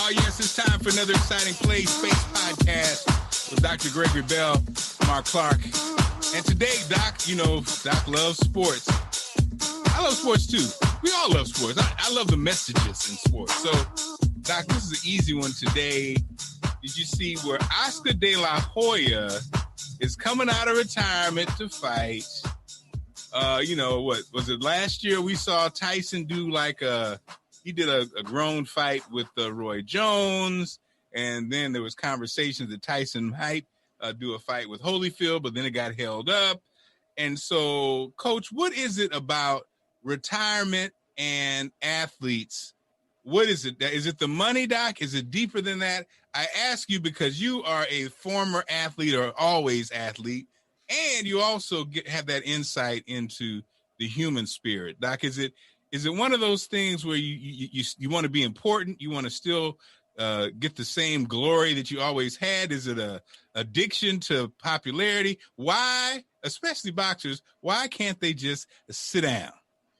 Oh, yes, it's time for another exciting Play Space podcast with Dr. Gregory Bell, Marc Clark. And today, Doc, Doc loves sports. I love sports, too. We all love sports. I love the messages in sports. So, Doc, this is an easy one today. Did you see where Oscar De La Hoya is coming out of retirement to fight? What was it last year? We saw Tyson do he did a grown fight with Roy Jones, and then there was conversations that Tyson might do a fight with Holyfield, but then it got held up. And so, Coach, what is it about retirement and athletes? What is it? Is it the money, Doc? Is it deeper than that? I ask you because you are a former athlete or always athlete, and you also have that insight into the human spirit. Doc, is it one of those things where you want to be important? You want to still get the same glory that you always had? Is it a addiction to popularity? Why, especially boxers, why can't they just sit down?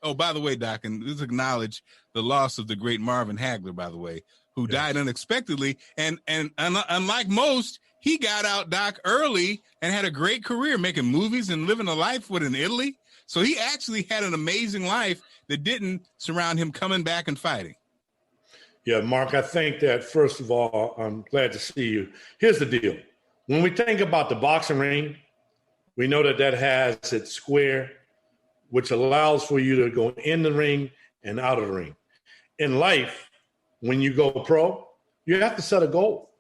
Oh, by the way, Doc, and let's acknowledge the loss of the great Marvin Hagler, by the way, who died unexpectedly. And unlike most, he got out, Doc, early and had a great career making movies and living a life in Italy. So he actually had an amazing life that didn't surround him coming back and fighting. Yeah, Mark, I think that, first of all, I'm glad to see you. Here's the deal. When we think about the boxing ring, we know that has its square, which allows for you to go in the ring and out of the ring. In life, when you go pro, you have to set a goal.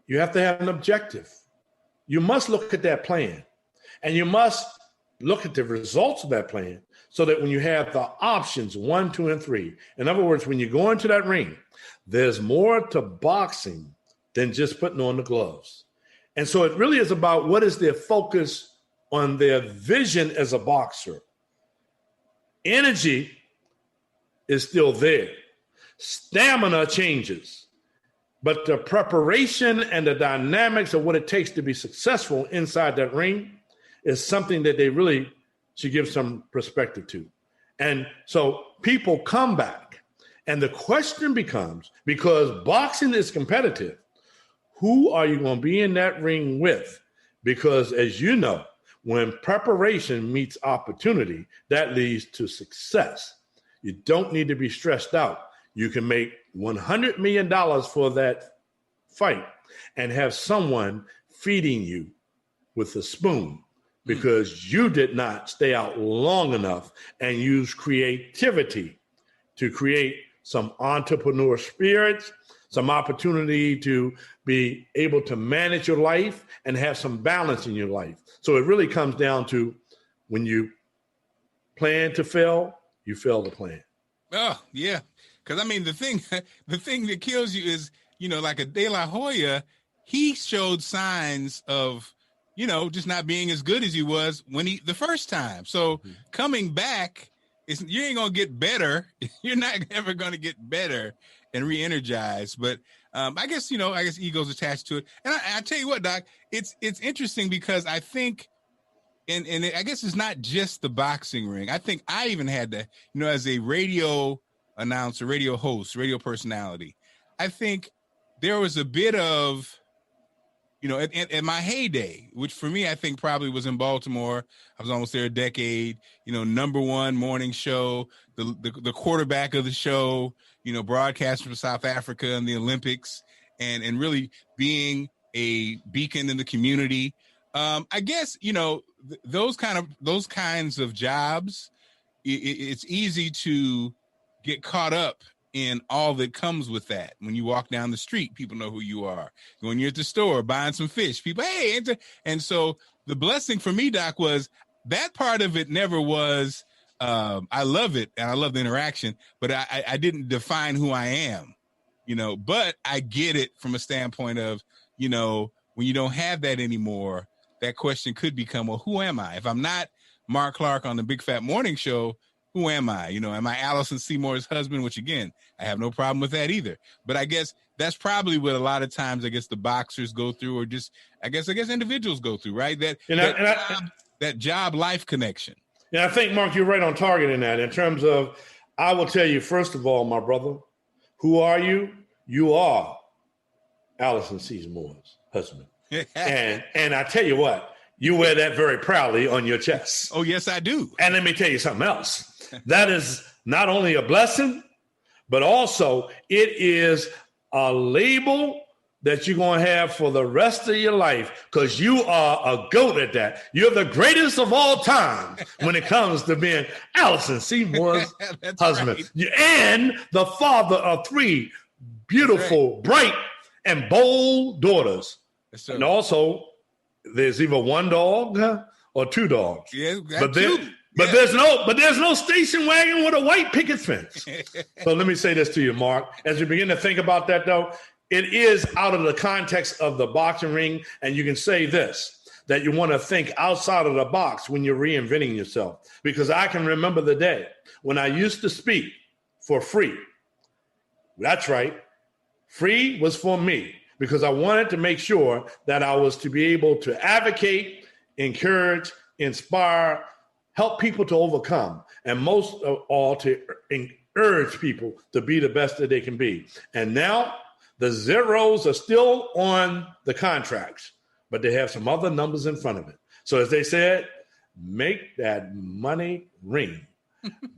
You have to have an objective. You must look at that plan, and you must look at the results of that plan so that when you have the options 1, 2, and 3, in other words, when you go into that ring, there's more to boxing than just putting on the gloves. And so it really is about what is their focus on their vision as a boxer. Energy is still there. Stamina changes. But the preparation and the dynamics of what it takes to be successful inside that ring is something that they really should give some perspective to. And so people come back, and the question becomes, because boxing is competitive, who are you going to be in that ring with? Because as you know, when preparation meets opportunity, that leads to success. You don't need to be stressed out. You can make $100 million for that fight and have someone feeding you with a spoon because you did not stay out long enough and use creativity to create some entrepreneur spirits, some opportunity to be able to manage your life and have some balance in your life. So it really comes down to when you plan to fail, you fail to plan. Oh, yeah. Because, the thing that kills you is, like a De La Hoya, he showed signs of, just not being as good as he was the first time. So coming back, you ain't going to get better. You're not ever going to get better and re-energized. But I guess ego's attached to it. And I tell you what, Doc, it's interesting because I think, and I guess it's not just the boxing ring. I think I even had to, as a radio announcer, radio host, radio personality, I think there was a bit of, at my heyday, which for me, I think probably was in Baltimore. I was almost there a decade, number one morning show, the quarterback of the show, broadcast from South Africa and the Olympics, and really being a beacon in the community. I guess, those kinds of jobs, it's easy to get caught up in all that comes with that. When you walk down the street, people know who you are. When you're at the store buying some fish, people, hey, and so the blessing for me, Doc, was that part of it never was, I love it and I love the interaction, but I didn't define who I am, but I get it from a standpoint of, when you don't have that anymore, that question could become, well, who am I? If I'm not Marc Clark on the Big Fat Morning Show, who am I? Am I Allison Seymour's husband? Which, again, I have no problem with that either. But I guess that's probably what a lot of times, the boxers go through, or just, I guess individuals go through, right? That job-life connection. Yeah, I think, Mark, you're right on target in that. In terms of, I will tell you, first of all, my brother, Who are you? You are Allison Moore's husband. and I tell you what, you wear that very proudly on your chest. Oh, yes, I do. And let me tell you something else. That is not only a blessing, but also it is a label that you're going to have for the rest of your life, because you are a GOAT at that. You're the greatest of all time when it comes to being Allison Seymour's husband. Right. And the father of 3 beautiful, bright, and bold daughters. And also, there's either 1 dog or 2 dogs. Yeah, but there's no station wagon with a white picket fence. So let me say this to you, Mark. As you begin to think about that, though, it is out of the context of the boxing ring, and you can say this, that you want to think outside of the box when you're reinventing yourself. Because I can remember the day when I used to speak for free. That's right. Free was for me, because I wanted to make sure that I was to be able to advocate, encourage, inspire, help people to overcome, and most of all to urge people to be the best that they can be. And now the zeros are still on the contracts, but they have some other numbers in front of it. So as they said, make that money ring.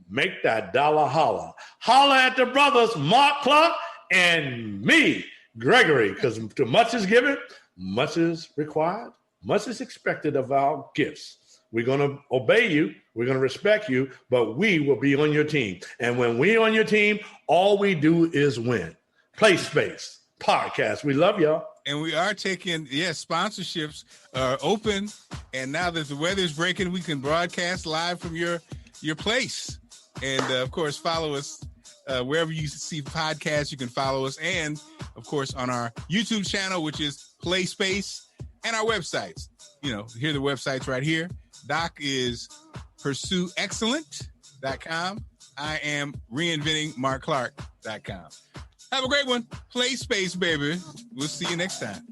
Make that dollar holler. Holler at the brothers, Mark Clark and me, Gregory, because too much is given, much is required, much is expected of our gifts. We're going to obey you. We're going to respect you, but we will be on your team. And when we're on your team, all we do is win. Play Space Podcast. We love y'all. And we are taking, sponsorships are open. And now that the weather's breaking, we can broadcast live from your place. And, of course, follow us wherever you see podcasts. You can follow us. And, of course, on our YouTube channel, which is Play Space, and our websites. Here are the websites right here. Doc is pursueexcellent.com. I am reinventingmarkclark.com. Have a great one. Play Space, baby. We'll see you next time.